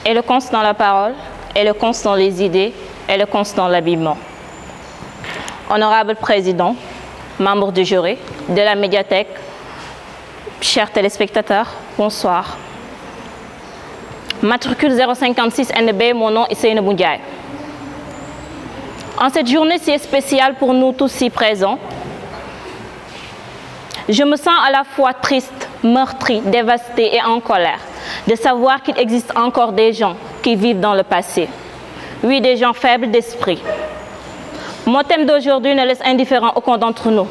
Éloquence dans la parole, éloquence dans les idées, éloquence dans l'habillement. Honorable Président, membres du jury, de la médiathèque, chers téléspectateurs, bonsoir. Matricule 056 NB, mon nom est Seynabou Ndiaye. En cette journée si spéciale pour nous tous ici présents, je me sens à la fois triste, meurtrie, dévastée et en colère de savoir qu'il existe encore des gens qui vivent dans le passé. Oui, des gens faibles d'esprit. Mon thème d'aujourd'hui ne laisse indifférent aucun d'entre nous.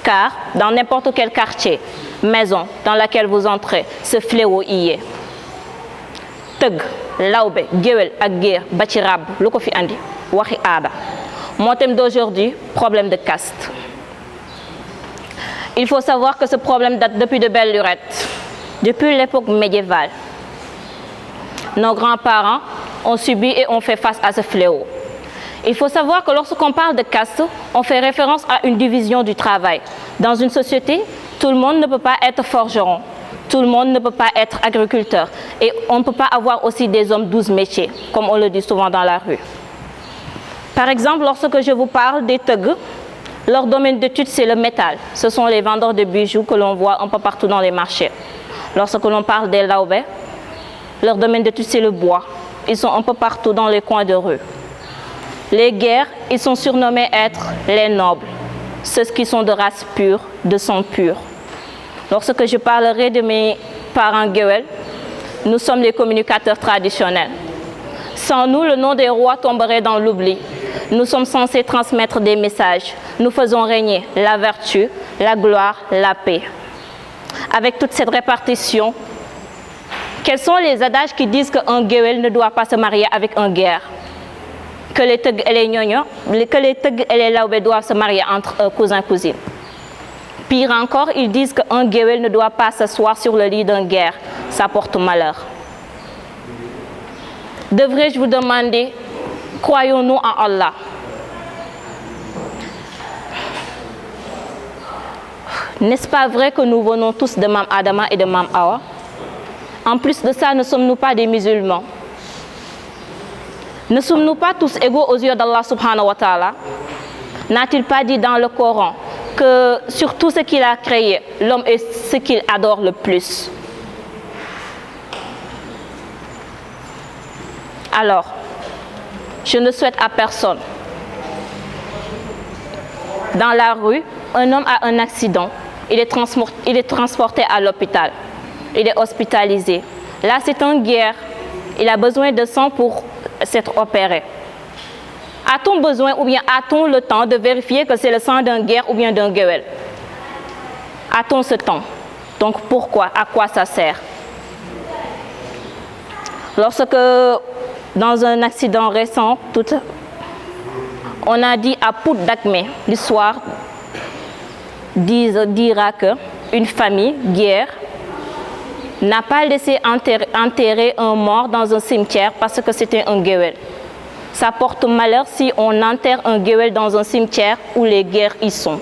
Car dans n'importe quel quartier, maison dans laquelle vous entrez, ce fléau y est. Teug, lawbe, géwél ak géer ba ci ràbb lu ko fi andi waxi aada. Mon thème d'aujourd'hui, problème de caste. Il faut savoir que ce problème date depuis de belle lurette, depuis l'époque médiévale. Nos grands-parents ont subi et ont fait face à ce fléau. Il faut savoir que lorsqu'on parle de caste, on fait référence à une division du travail. Dans une société, tout le monde ne peut pas être forgeron. Tout le monde ne peut pas être agriculteur. Et on ne peut pas avoir aussi des hommes 12 métiers, comme on le dit souvent dans la rue. Par exemple, lorsque je vous parle des Teug, leur domaine d'étude, c'est le métal. Ce sont les vendeurs de bijoux que l'on voit un peu partout dans les marchés. Lorsque l'on parle des Laobé, leur domaine d'étude, c'est le bois. Ils sont un peu partout dans les coins de rue. Les guerres, ils sont surnommés être les nobles, ceux qui sont de race pure, de sang pur. Lorsque je parlerai de mes parents Géwél, nous sommes les communicateurs traditionnels. Sans nous, le nom des rois tomberait dans l'oubli. Nous sommes censés transmettre des messages. Nous faisons régner la vertu, la gloire, la paix. Avec toute cette répartition, quels sont les adages qui disent qu'un Géwél ne doit pas se marier avec un guerre? Que les Teug et les Ñoño, que les Teug et les Laobé doivent se marier entre cousins-cousines. Pire encore, ils disent qu'un Géwél ne doit pas s'asseoir sur le lit d'un guerre. Ça porte malheur. Devrais-je vous demander, croyons-nous en Allah? N'est-ce pas vrai que nous venons tous de Mam Adama et de Mam Awa? En plus de ça, ne sommes-nous pas des musulmans? Ne sommes-nous pas tous égaux aux yeux d'Allah subhanahu wa ta'ala? N'a-t-il pas dit dans le Coran que sur tout ce qu'il a créé, l'homme est ce qu'il adore le plus? Alors, je ne souhaite à personne. Dans la rue, un homme a un accident. Il est transporté à l'hôpital. Il est hospitalisé. Là, c'est un guerre. Il a besoin de sang pour s'être opéré. A-t-on besoin ou bien a-t-on le temps de vérifier que c'est le sang d'un guerre ou bien d'un Géwél? A-t-on ce temps? Donc pourquoi? À quoi ça sert? Lorsque, dans un accident récent, on a dit à Pout d'Akmé, l'histoire dira qu'une famille, guerre, n'a pas laissé enterrer un mort dans un cimetière parce que c'était un Géwél. Ça porte malheur si on enterre un Géwél dans un cimetière où les guerres y sont.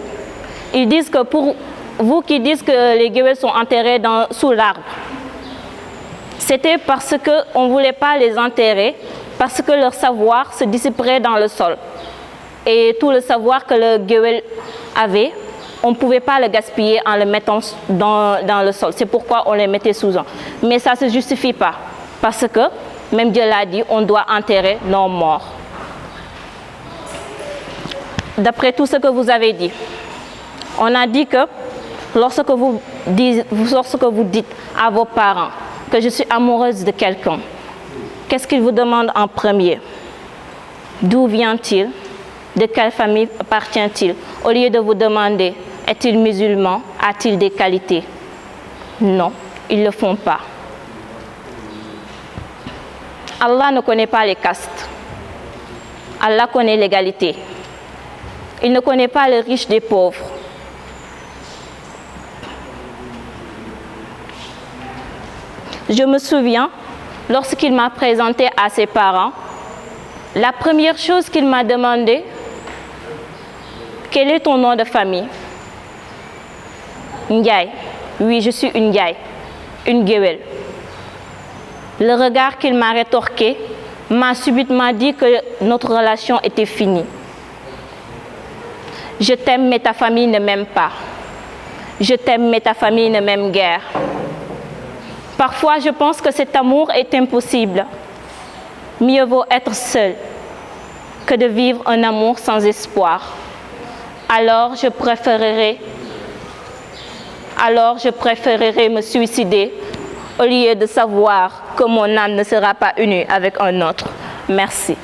Ils disent que pour vous qui dites que les Géwéls sont enterrés sous l'arbre, c'était parce qu'on ne voulait pas les enterrer, parce que leur savoir se dissiperait dans le sol. Et tout le savoir que le Géwél avait, on ne pouvait pas le gaspiller en le mettant dans le sol. C'est pourquoi on les mettait sous un. Mais ça ne se justifie pas, parce que, même Dieu l'a dit, on doit enterrer nos morts. D'après tout ce que vous avez dit, on a dit que lorsque vous dites à vos parents que je suis amoureuse de quelqu'un, qu'est-ce qu'ils vous demandent en premier? D'où vient-il? De quelle famille appartient-il? Au lieu de vous demander, est-il musulman? A-t-il des qualités? Non, ils ne le font pas. Allah ne connaît pas les castes. Allah connaît l'égalité. Il ne connaît pas les riches des pauvres. Je me souviens, lorsqu'il m'a présenté à ses parents, la première chose qu'il m'a demandé, quel est ton nom de famille? Ndiaye. Oui, je suis une Ndiaye, une Géwél. Le regard qu'il m'a rétorqué m'a subitement dit que notre relation était finie. Je t'aime, mais ta famille ne m'aime pas. Je t'aime, mais ta famille ne m'aime guère. Parfois, je pense que cet amour est impossible. Mieux vaut être seul que de vivre un amour sans espoir. Alors je préférerais me suicider au lieu de savoir que mon âme ne sera pas unie avec un autre. Merci.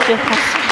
Je pense.